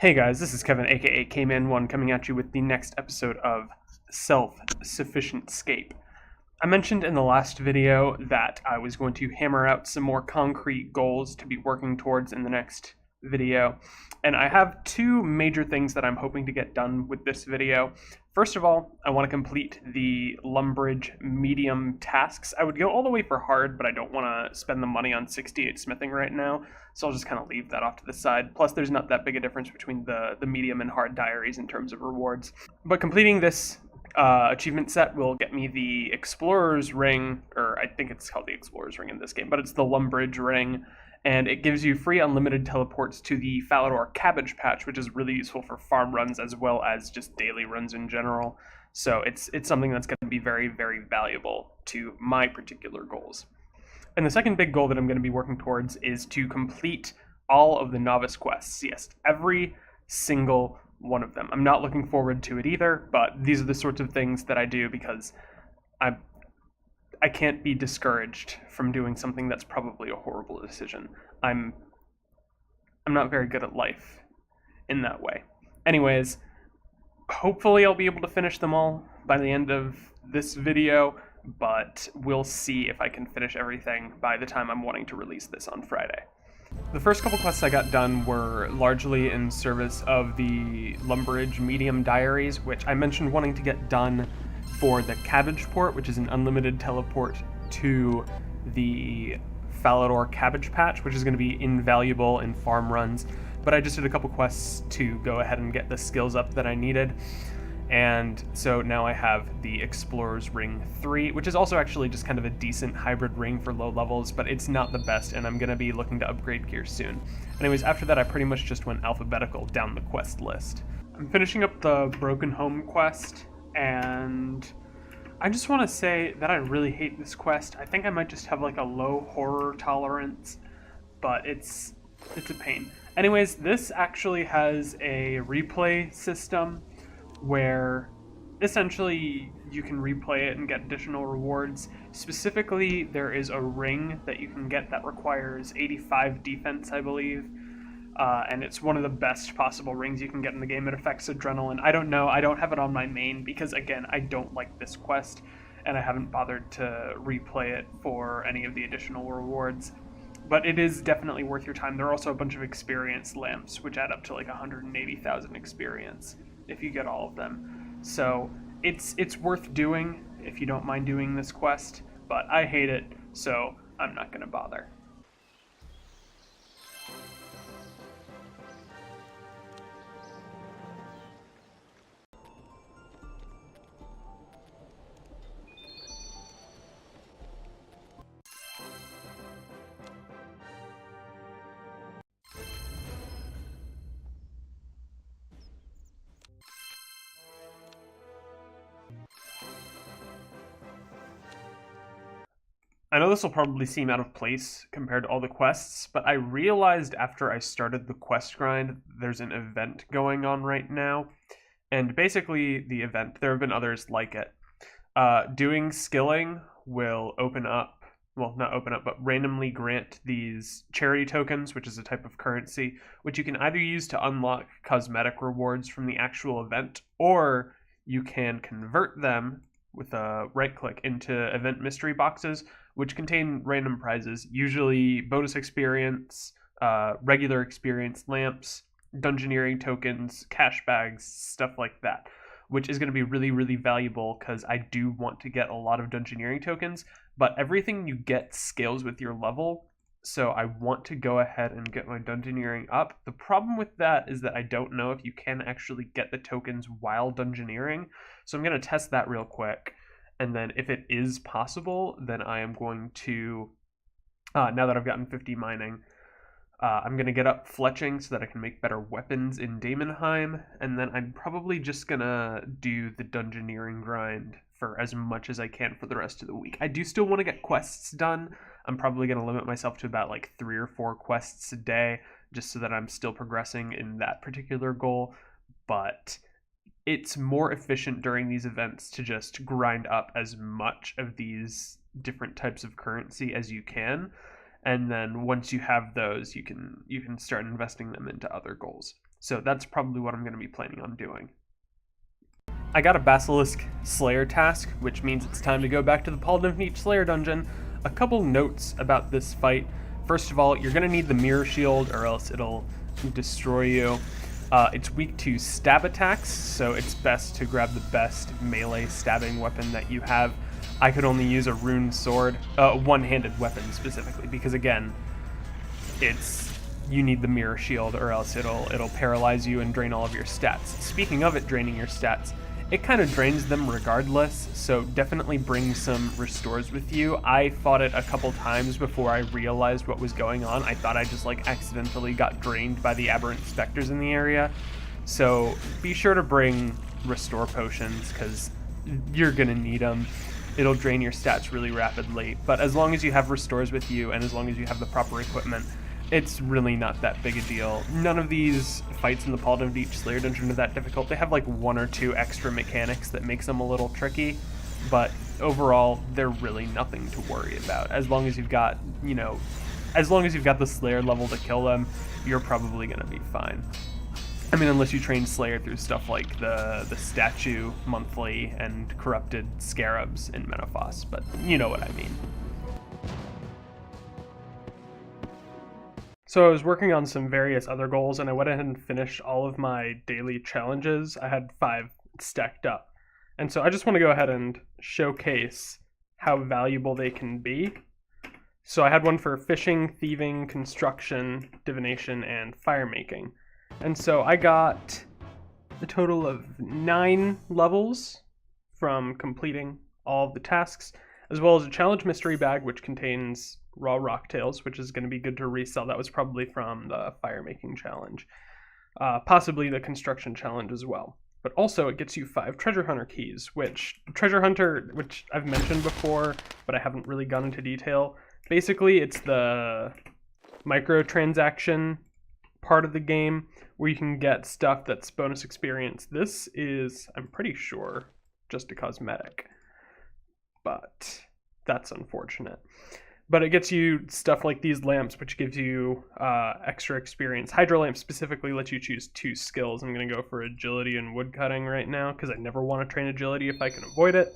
Hey guys, this is Kevin, aka K-Man1, coming at you with the next episode of Self-Sufficient Scape. I mentioned in the last video that I was going to hammer out some more concrete goals to be working towards in the next video, and I have two major things that I'm hoping to get done with this video. First of all, I want to complete the Lumbridge medium tasks. I would go all the way for hard, but I don't want to spend the money on 68 smithing right now, so I'll just kind of leave that off to the side. Plus, there's not that big a difference between the medium and hard diaries in terms of rewards. But completing this achievement set will get me the Explorer's Ring, or I think it's called the Explorer's Ring in this game, but it's the Lumbridge Ring, and it gives you free unlimited teleports to the Falador Cabbage Patch, which is really useful for farm runs as well as just daily runs in general. So it's something that's going to be very, very valuable to my particular goals. And the second big goal that I'm going to be working towards is to complete all of the novice quests. Yes, every single one of them. I'm not looking forward to it either, but these are the sorts of things that I do because I I can't be discouraged from doing something that's probably a horrible decision. I'm I'm not very good at life in that way. Anyways, hopefully I'll be able to finish them all by the end of this video, but we'll see if I can finish everything by the time I'm wanting to release this on Friday. The first couple quests I got done were largely in service of the Lumbridge Medium Diaries, which I mentioned wanting to get done for the Cabbage Port, which is an unlimited teleport to the Falador Cabbage Patch, which is going to be invaluable in farm runs. But I just did a couple quests to go ahead and get the skills up that I needed. And so now I have the Explorer's Ring 3, which is also actually just kind of a decent hybrid ring for low levels, but it's not the best, and I'm going to be looking to upgrade gear soon. Anyways, after that I pretty much just went alphabetical down the quest list. I'm finishing up the Broken Home quest, and I just want to say that I really hate this quest. I think I might just have like a low horror tolerance, but it's a pain. Anyways, this actually has a replay system where essentially you can replay it and get additional rewards. Specifically, there is a ring that you can get that requires 85 defense, I believe. And it's one of the best possible rings you can get in the game. It affects adrenaline. I don't know. I don't have it on my main because, again, I don't like this quest, and I haven't bothered to replay it for any of the additional rewards. But it is definitely worth your time. There are also a bunch of experience lamps, which add up to like 180,000 experience if you get all of them. So it's worth doing if you don't mind doing this quest, but I hate it, so I'm not going to bother. I know this will probably seem out of place compared to all the quests, but I realized after I started the quest grind, there's an event going on right now. And basically, the event, there have been others like it. Doing skilling will open up, well, not open up, but randomly grant these charity tokens, which is a type of currency, which you can either use to unlock cosmetic rewards from the actual event, or you can convert them with a right click into event mystery boxes, which contain random prizes, usually bonus experience, regular experience lamps, dungeoneering tokens, cash bags, stuff like that, which is going to be really, really valuable because I do want to get a lot of dungeoneering tokens, but everything you get scales with your level, so I want to go ahead and get my dungeoneering up. The problem with that is that I don't know if you can actually get the tokens while dungeoneering, so I'm going to test that real quick. And then if it is possible, then I am going to, now that I've gotten 50 mining, I'm going to get up fletching so that I can make better weapons in Daemonheim. And then I'm probably just going to do the dungeoneering grind for as much as I can for the rest of the week. I do still want to get quests done. I'm probably going to limit myself to about like 3 or 4 quests a day, just so that I'm still progressing in that particular goal. But it's more efficient during these events to just grind up as much of these different types of currency as you can, and then once you have those, you can start investing them into other goals. So that's probably what I'm going to be planning on doing. I got a Basilisk Slayer task, which means it's time to go back to the Paladin Slayer dungeon. A couple notes about this fight. First of all, you're going to need the mirror shield or else it'll destroy you. It's weak to stab attacks, so it's best to grab the best melee stabbing weapon that you have. I could only use a rune sword, one-handed weapon specifically, because again, you need the mirror shield or else it'll paralyze you and drain all of your stats. Speaking of it draining your stats, it kind of drains them regardless, so definitely bring some restores with you. I fought it a couple times before I realized what was going on. I thought I just accidentally got drained by the aberrant specters in the area. So be sure to bring restore potions because you're gonna need them. It'll drain your stats really rapidly, but as long as you have restores with you and as long as you have the proper equipment, it's really not that big a deal. None of these fights in the Paladin Slayer dungeon are that difficult. They have one or two extra mechanics that makes them a little tricky, but overall, they're really nothing to worry about. As long as you've got, as long as you've got the Slayer level to kill them, you're probably gonna be fine. I mean, unless you train Slayer through stuff like the Statue Monthly and Corrupted Scarabs in Menopause, but you know what I mean. So I was working on some various other goals, and I went ahead and finished all of my daily challenges. I had 5 stacked up. And so I just want to go ahead and showcase how valuable they can be. So I had one for fishing, thieving, construction, divination, and fire making. And so I got a total of 9 levels from completing all of the tasks, as well as a challenge mystery bag, which contains raw rocktails, which is going to be good to resell. That was probably from the fire making challenge, possibly the construction challenge as well. But also it gets you 5 treasure hunter keys, which I've mentioned before, but I haven't really gone into detail. Basically, it's the microtransaction part of the game where you can get stuff that's bonus experience. This is, I'm pretty sure, just a cosmetic, but that's unfortunate. But it gets you stuff like these lamps, which gives you extra experience. Hydro lamp specifically lets you choose 2 skills. I'm going to go for agility and woodcutting right now because I never want to train agility if I can avoid it.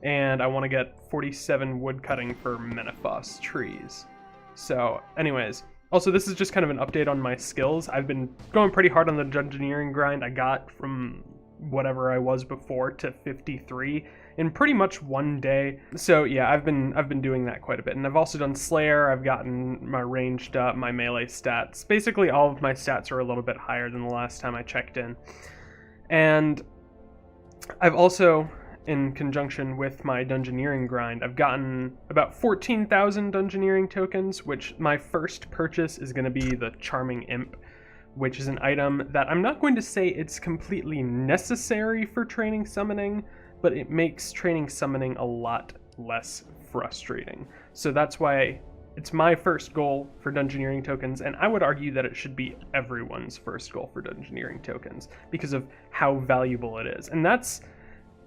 And I want to get 47 woodcutting for Menopause trees. So anyways, also this is just kind of an update on my skills. I've been going pretty hard on the dungeoneering grind. I got from whatever I was before to 53 in pretty much one day. So yeah, I've been doing that quite a bit. And I've also done Slayer. I've gotten my ranged up, my melee stats. Basically all of my stats are a little bit higher than the last time I checked in. And I've also, in conjunction with my dungeoneering grind, I've gotten about 14,000 dungeoneering tokens, which my first purchase is going to be the Charming Imp, which is an item that I'm not going to say it's completely necessary for training summoning, but it makes training summoning a lot less frustrating. So that's why it's my first goal for dungeoneering tokens, and I would argue that it should be everyone's first goal for dungeoneering tokens because of how valuable it is. And that's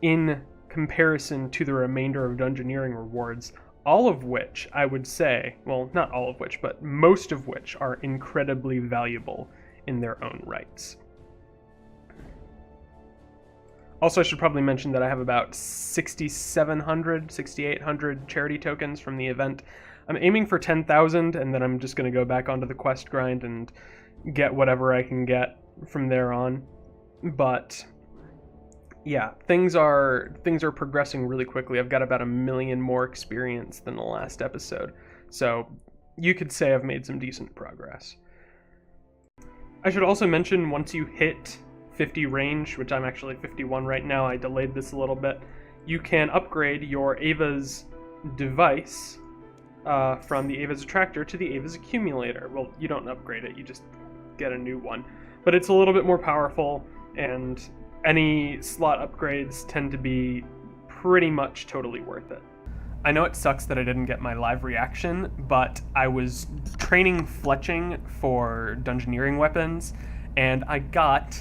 in comparison to the remainder of dungeoneering rewards, all of which I would say, well, not all of which, but most of which are incredibly valuable in their own rights. Also, I should probably mention that I have about 6,800 charity tokens from the event. I'm aiming for 10,000, and then I'm just going to go back onto the quest grind and get whatever I can get from there on. But yeah, things are progressing really quickly. I've got about 1 million more experience than the last episode, so you could say I've made some decent progress. I should also mention, once you hit 50 range, which I'm actually 51 right now, I delayed this a little bit, you can upgrade your Avas device from the Avas Attractor to the Avas Accumulator. Well, you don't upgrade it, you just get a new one. But it's a little bit more powerful, and any slot upgrades tend to be pretty much totally worth it. I know it sucks that I didn't get my live reaction, but I was training fletching for dungeoneering weapons, and I got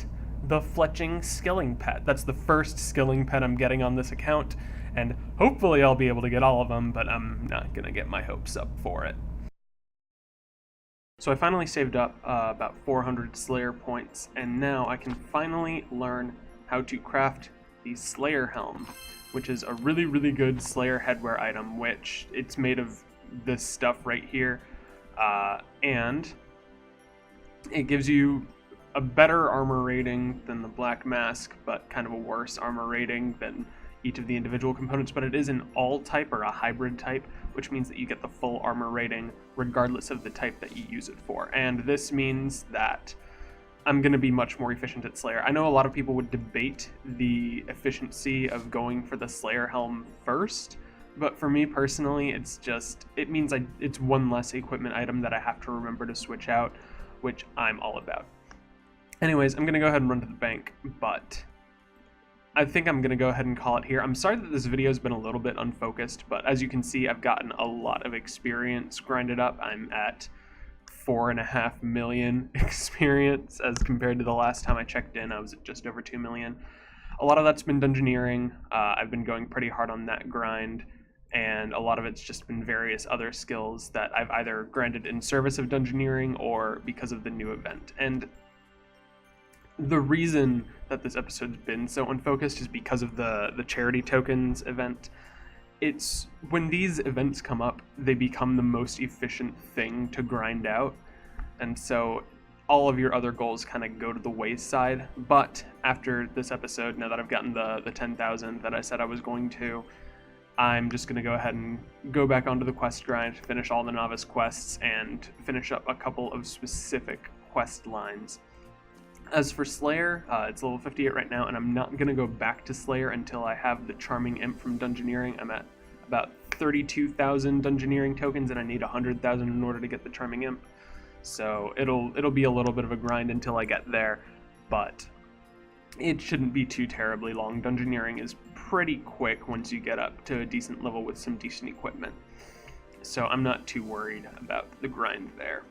the Fletching Skilling Pet. That's the first skilling pet I'm getting on this account, and hopefully I'll be able to get all of them, but I'm not gonna get my hopes up for it. So I finally saved up about 400 Slayer points, and now I can finally learn how to craft the Slayer Helm, which is a really, really good Slayer headwear item, which it's made of this stuff right here, and it gives you a better armor rating than the Black Mask, but kind of a worse armor rating than each of the individual components, but it is an all type or a hybrid type, which means that you get the full armor rating regardless of the type that you use it for. And this means that I'm going to be much more efficient at Slayer. I know a lot of people would debate the efficiency of going for the Slayer Helm first, but for me personally, it means it's one less equipment item that I have to remember to switch out, which I'm all about. Anyways, I'm going to go ahead and run to the bank, but I think I'm going to go ahead and call it here. I'm sorry that this video has been a little bit unfocused, but as you can see, I've gotten a lot of experience grinded up. I'm at 4.5 million experience as compared to the last time I checked in. I was at just over 2 million. A lot of that's been dungeoneering. I've been going pretty hard on that grind, and a lot of it's just been various other skills that I've either grinded in service of dungeoneering or because of the new event. And the reason that this episode's been so unfocused is because of the charity tokens event. It's when these events come up, they become the most efficient thing to grind out, and so all of your other goals kind of go to the wayside. But after this episode, now that I've gotten the 10,000 that I said I was going to, I'm just going to go ahead and go back onto the quest grind, finish all the novice quests, and finish up a couple of specific quest lines. As for Slayer, it's level 58 right now, and I'm not going to go back to Slayer until I have the Charming Imp from Dungeoneering. I'm at about 32,000 Dungeoneering tokens, and I need 100,000 in order to get the Charming Imp. So it'll be a little bit of a grind until I get there, but it shouldn't be too terribly long. Dungeoneering is pretty quick once you get up to a decent level with some decent equipment. So I'm not too worried about the grind there.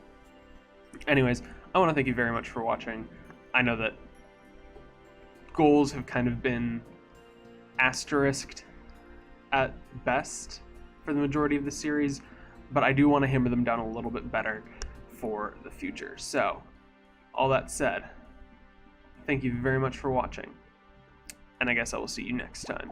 Anyways, I want to thank you very much for watching. I know that goals have kind of been asterisked at best for the majority of the series, but I do want to hammer them down a little bit better for the future. So, all that said, thank you very much for watching, and I guess I will see you next time.